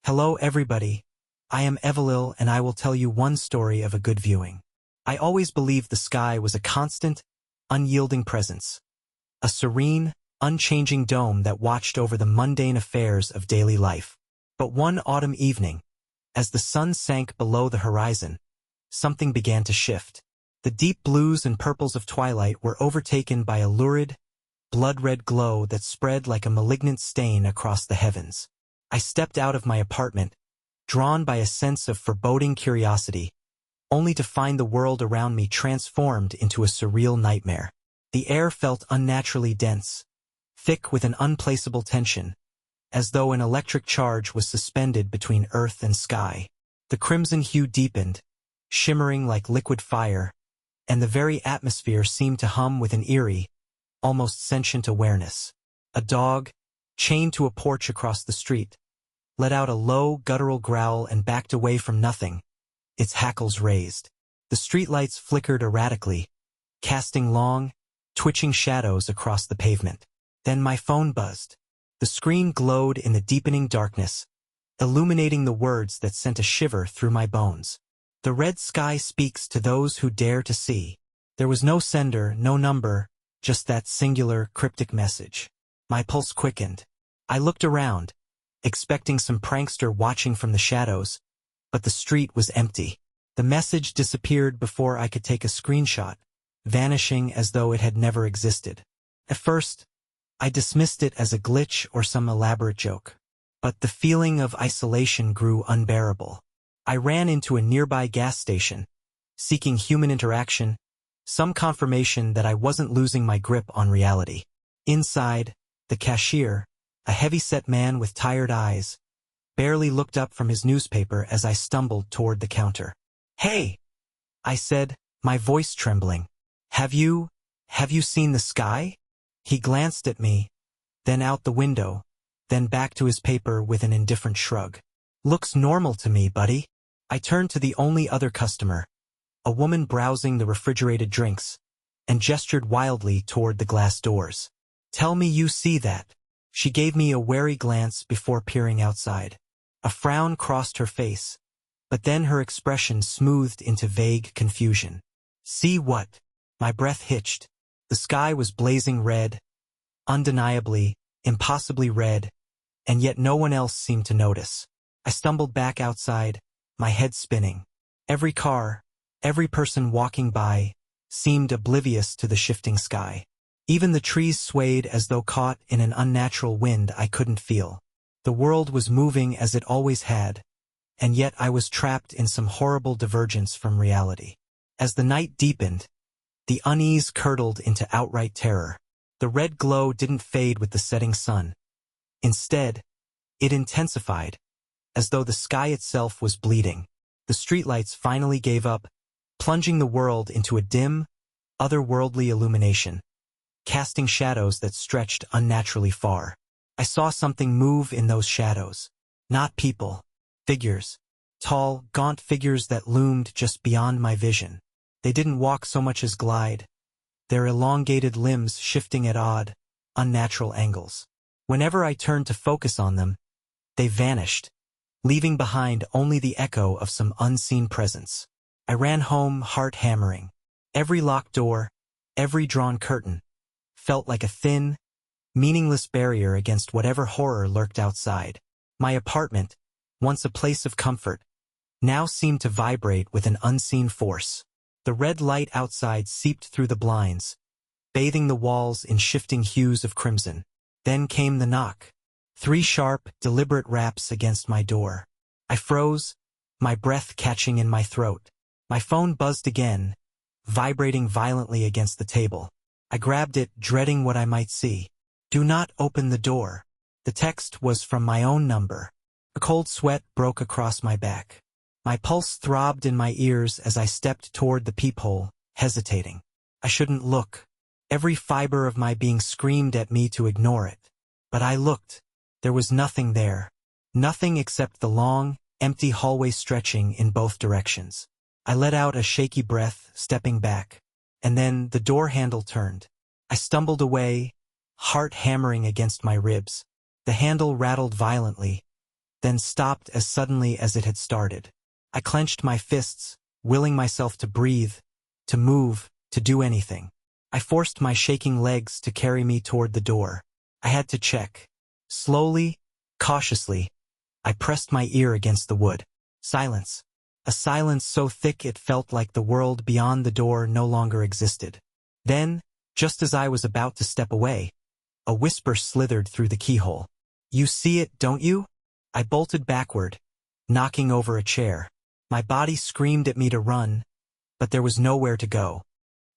Hello everybody, I am Evelil and I will tell you one story of a good viewing. I always believed the sky was a constant, unyielding presence. A serene, unchanging dome that watched over the mundane affairs of daily life. But one autumn evening, as the sun sank below the horizon, something began to shift. The deep blues and purples of twilight were overtaken by a lurid, blood-red glow that spread like a malignant stain across the heavens. I stepped out of my apartment, drawn by a sense of foreboding curiosity, only to find the world around me transformed into a surreal nightmare. The air felt unnaturally dense, thick with an unplaceable tension, as though an electric charge was suspended between earth and sky. The crimson hue deepened, shimmering like liquid fire, and the very atmosphere seemed to hum with an eerie, almost sentient awareness. A dog, chained to a porch across the street, let out a low, guttural growl and backed away from nothing, its hackles raised. The streetlights flickered erratically, casting long, twitching shadows across the pavement. Then my phone buzzed. The screen glowed in the deepening darkness, illuminating the words that sent a shiver through my bones. The red sky speaks to those who dare to see. There was no sender, no number, just that singular, cryptic message. My pulse quickened. I looked around, expecting some prankster watching from the shadows, but the street was empty. The message disappeared before I could take a screenshot, vanishing as though it had never existed. At first, I dismissed it as a glitch or some elaborate joke. But the feeling of isolation grew unbearable. I ran into a nearby gas station, seeking human interaction, some confirmation that I wasn't losing my grip on reality. Inside, the cashier, a heavy-set man with tired eyes, barely looked up from his newspaper as I stumbled toward the counter. "Hey," I said, my voice trembling. Have you seen the sky?" He glanced at me, then out the window, then back to his paper with an indifferent shrug. "Looks normal to me, buddy." I turned to the only other customer, a woman browsing the refrigerated drinks, and gestured wildly toward the glass doors. "Tell me you see that." She gave me a wary glance before peering outside. A frown crossed her face, but then her expression smoothed into vague confusion. "See what?" My breath hitched. The sky was blazing red, undeniably, impossibly red, and yet no one else seemed to notice. I stumbled back outside, my head spinning. Every car, every person walking by, seemed oblivious to the shifting sky. Even the trees swayed as though caught in an unnatural wind I couldn't feel. The world was moving as it always had, and yet I was trapped in some horrible divergence from reality. As the night deepened, the unease curdled into outright terror. The red glow didn't fade with the setting sun. Instead, it intensified, as though the sky itself was bleeding. The streetlights finally gave up, plunging the world into a dim, otherworldly illumination, casting shadows that stretched unnaturally far. I saw something move in those shadows. Not people. Figures. Tall, gaunt figures that loomed just beyond my vision. They didn't walk so much as glide, their elongated limbs shifting at odd, unnatural angles. Whenever I turned to focus on them, they vanished, leaving behind only the echo of some unseen presence. I ran home, heart hammering. Every locked door, every drawn curtain, felt like a thin, meaningless barrier against whatever horror lurked outside. My apartment, once a place of comfort, now seemed to vibrate with an unseen force. The red light outside seeped through the blinds, bathing the walls in shifting hues of crimson. Then came the knock. 3 sharp, deliberate raps against my door. I froze, my breath catching in my throat. My phone buzzed again, vibrating violently against the table. I grabbed it, dreading what I might see. "Do not open the door." The text was from my own number. A cold sweat broke across my back. My pulse throbbed in my ears as I stepped toward the peephole, hesitating. I shouldn't look. Every fiber of my being screamed at me to ignore it. But I looked. There was nothing there. Nothing except the long, empty hallway stretching in both directions. I let out a shaky breath, stepping back. And then the door handle turned. I stumbled away, heart hammering against my ribs. The handle rattled violently, then stopped as suddenly as it had started. I clenched my fists, willing myself to breathe, to move, to do anything. I forced my shaking legs to carry me toward the door. I had to check. Slowly, cautiously, I pressed my ear against the wood. Silence. A silence so thick it felt like the world beyond the door no longer existed. Then, just as I was about to step away, a whisper slithered through the keyhole. "You see it, don't you?" I bolted backward, knocking over a chair. My body screamed at me to run, but there was nowhere to go.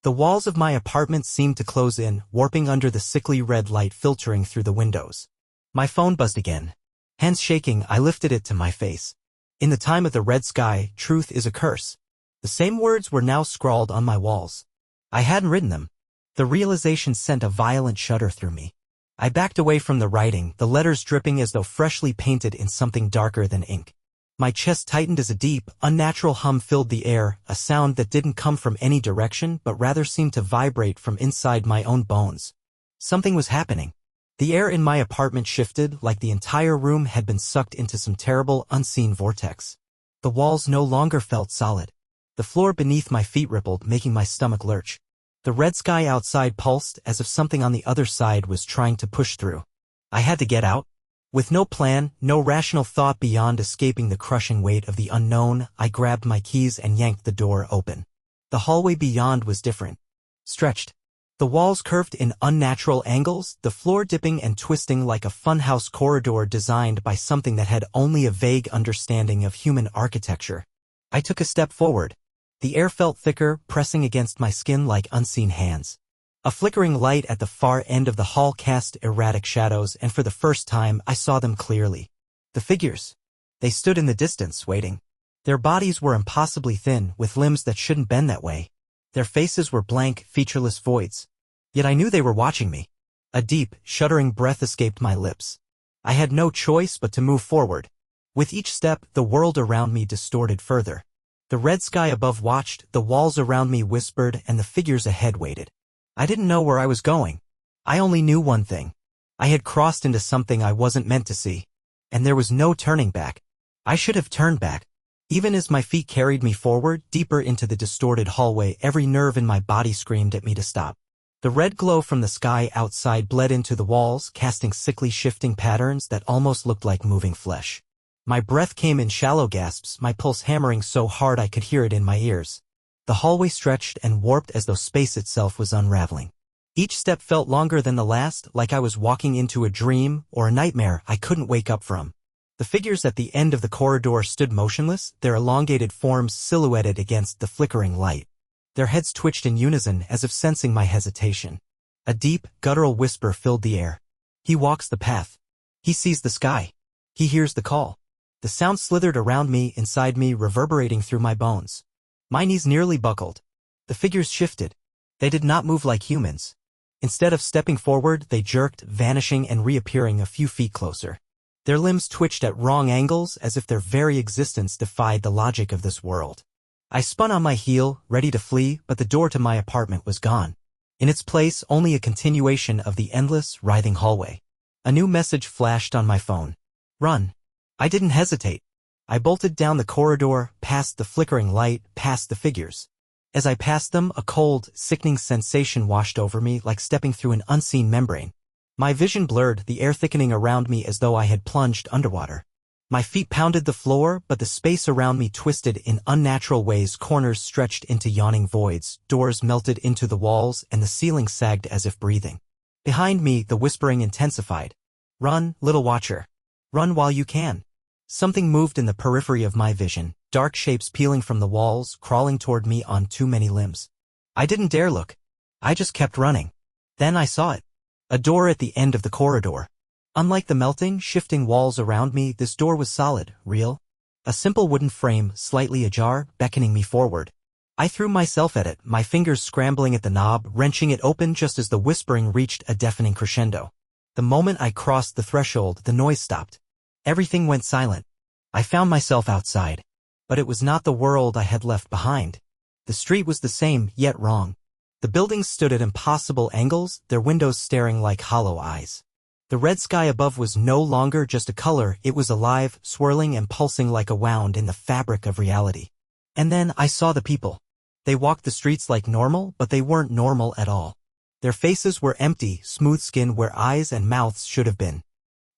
The walls of my apartment seemed to close in, warping under the sickly red light filtering through the windows. My phone buzzed again. Hands shaking, I lifted it to my face. "In the time of the red sky, truth is a curse." The same words were now scrawled on my walls. I hadn't written them. The realization sent a violent shudder through me. I backed away from the writing, the letters dripping as though freshly painted in something darker than ink. My chest tightened as a deep, unnatural hum filled the air, a sound that didn't come from any direction but rather seemed to vibrate from inside my own bones. Something was happening. The air in my apartment shifted, like the entire room had been sucked into some terrible, unseen vortex. The walls no longer felt solid. The floor beneath my feet rippled, making my stomach lurch. The red sky outside pulsed as if something on the other side was trying to push through. I had to get out. With no plan, no rational thought beyond escaping the crushing weight of the unknown, I grabbed my keys and yanked the door open. The hallway beyond was different. Stretched. The walls curved in unnatural angles, the floor dipping and twisting like a funhouse corridor designed by something that had only a vague understanding of human architecture. I took a step forward. The air felt thicker, pressing against my skin like unseen hands. A flickering light at the far end of the hall cast erratic shadows, and for the first time I saw them clearly. The figures. They stood in the distance, waiting. Their bodies were impossibly thin, with limbs that shouldn't bend that way. Their faces were blank, featureless voids. Yet I knew they were watching me. A deep, shuddering breath escaped my lips. I had no choice but to move forward. With each step, the world around me distorted further. The red sky above watched, the walls around me whispered, and the figures ahead waited. I didn't know where I was going. I only knew one thing. I had crossed into something I wasn't meant to see. And there was no turning back. I should have turned back. Even as my feet carried me forward, deeper into the distorted hallway, every nerve in my body screamed at me to stop. The red glow from the sky outside bled into the walls, casting sickly shifting patterns that almost looked like moving flesh. My breath came in shallow gasps, my pulse hammering so hard I could hear it in my ears. The hallway stretched and warped as though space itself was unraveling. Each step felt longer than the last, like I was walking into a dream or a nightmare I couldn't wake up from. The figures at the end of the corridor stood motionless, their elongated forms silhouetted against the flickering light. Their heads twitched in unison as if sensing my hesitation. A deep, guttural whisper filled the air. "He walks the path. He sees the sky. He hears the call." The sound slithered around me, inside me, reverberating through my bones. My knees nearly buckled. The figures shifted. They did not move like humans. Instead of stepping forward, they jerked, vanishing and reappearing a few feet closer. Their limbs twitched at wrong angles, as if their very existence defied the logic of this world. I spun on my heel, ready to flee, but the door to my apartment was gone. In its place, only a continuation of the endless, writhing hallway. A new message flashed on my phone. "Run." I didn't hesitate. I bolted down the corridor, past the flickering light, past the figures. As I passed them, a cold, sickening sensation washed over me like stepping through an unseen membrane. My vision blurred, the air thickening around me as though I had plunged underwater. My feet pounded the floor, but the space around me twisted in unnatural ways, corners stretched into yawning voids, doors melted into the walls, and the ceiling sagged as if breathing. Behind me, the whispering intensified. "Run, little watcher. Run while you can." Something moved in the periphery of my vision, dark shapes peeling from the walls, crawling toward me on too many limbs. I didn't dare look. I just kept running. Then I saw it. A door at the end of the corridor. Unlike the melting, shifting walls around me, this door was solid, real. A simple wooden frame, slightly ajar, beckoning me forward. I threw myself at it, my fingers scrambling at the knob, wrenching it open just as the whispering reached a deafening crescendo. The moment I crossed the threshold, the noise stopped. Everything went silent. I found myself outside. But it was not the world I had left behind. The street was the same, yet wrong. The buildings stood at impossible angles, their windows staring like hollow eyes. The red sky above was no longer just a color, it was alive, swirling and pulsing like a wound in the fabric of reality. And then I saw the people. They walked the streets like normal, but they weren't normal at all. Their faces were empty, smooth skin where eyes and mouths should have been.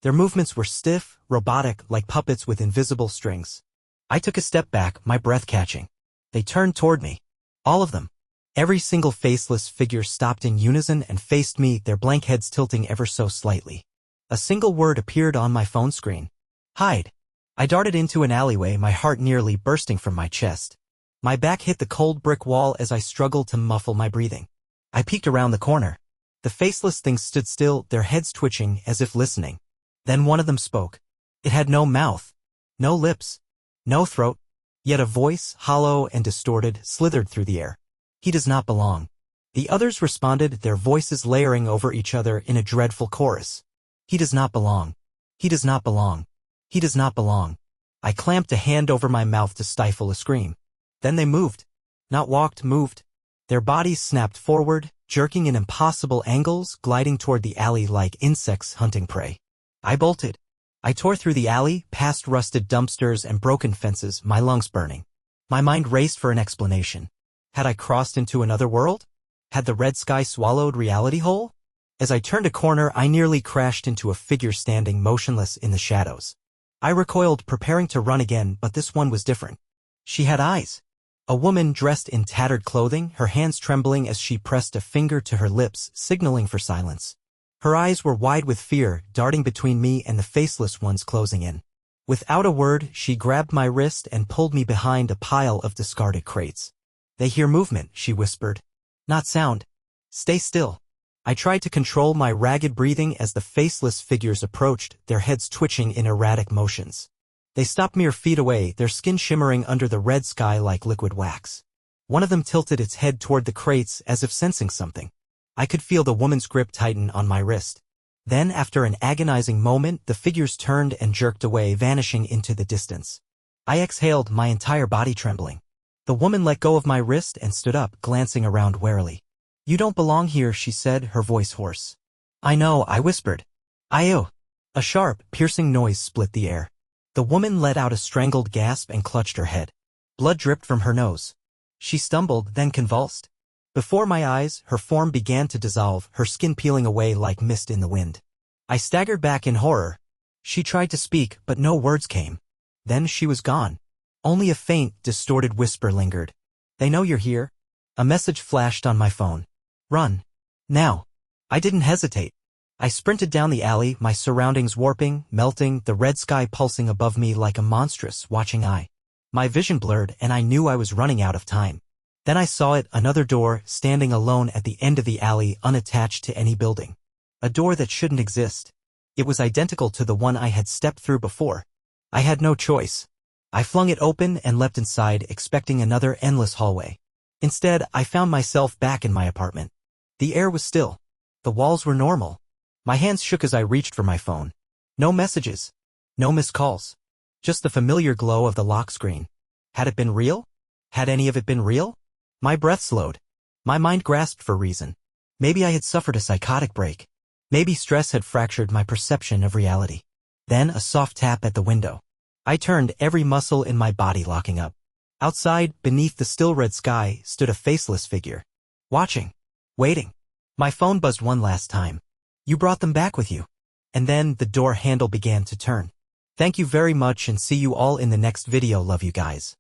Their movements were stiff, robotic, like puppets with invisible strings. I took a step back, my breath catching. They turned toward me. All of them. Every single faceless figure stopped in unison and faced me, their blank heads tilting ever so slightly. A single word appeared on my phone screen. Hide. I darted into an alleyway, my heart nearly bursting from my chest. My back hit the cold brick wall as I struggled to muffle my breathing. I peeked around the corner. The faceless things stood still, their heads twitching as if listening. Then one of them spoke. It had no mouth, no lips, no throat, yet a voice, hollow and distorted, slithered through the air. He does not belong. The others responded, their voices layering over each other in a dreadful chorus. He does not belong. He does not belong. He does not belong. I clamped a hand over my mouth to stifle a scream. Then they moved. Not walked, moved. Their bodies snapped forward, jerking in impossible angles, gliding toward the alley like insects hunting prey. I bolted. I tore through the alley, past rusted dumpsters and broken fences, my lungs burning. My mind raced for an explanation. Had I crossed into another world? Had the red sky swallowed reality whole? As I turned a corner, I nearly crashed into a figure standing motionless in the shadows. I recoiled, preparing to run again, but this one was different. She had eyes. A woman dressed in tattered clothing, her hands trembling as she pressed a finger to her lips, signaling for silence. Her eyes were wide with fear, darting between me and the faceless ones closing in. Without a word, she grabbed my wrist and pulled me behind a pile of discarded crates. They hear movement, she whispered. Not sound. Stay still. I tried to control my ragged breathing as the faceless figures approached, their heads twitching in erratic motions. They stopped mere feet away, their skin shimmering under the red sky like liquid wax. One of them tilted its head toward the crates as if sensing something. I could feel the woman's grip tighten on my wrist. Then, after an agonizing moment, the figures turned and jerked away, vanishing into the distance. I exhaled, my entire body trembling. The woman let go of my wrist and stood up, glancing around warily. You don't belong here, she said, her voice hoarse. I know, I whispered. Ayo. A sharp, piercing noise split the air. The woman let out a strangled gasp and clutched her head. Blood dripped from her nose. She stumbled, then convulsed. Before my eyes, her form began to dissolve, her skin peeling away like mist in the wind. I staggered back in horror. She tried to speak, but no words came. Then she was gone. Only a faint, distorted whisper lingered. They know you're here. A message flashed on my phone. Run. Now. I didn't hesitate. I sprinted down the alley, my surroundings warping, melting, the red sky pulsing above me like a monstrous, watching eye. My vision blurred, and I knew I was running out of time. Then I saw it, another door, standing alone at the end of the alley, unattached to any building. A door that shouldn't exist. It was identical to the one I had stepped through before. I had no choice. I flung it open and leapt inside, expecting another endless hallway. Instead, I found myself back in my apartment. The air was still. The walls were normal. My hands shook as I reached for my phone. No messages. No missed calls. Just the familiar glow of the lock screen. Had it been real? Had any of it been real? My breath slowed. My mind grasped for reason. Maybe I had suffered a psychotic break. Maybe stress had fractured my perception of reality. Then a soft tap at the window. I turned, every muscle in my body locking up. Outside, beneath the still red sky, stood a faceless figure. Watching. Waiting. My phone buzzed one last time. You brought them back with you. And then the door handle began to turn. Thank you very much and see you all in the next video. Love you guys.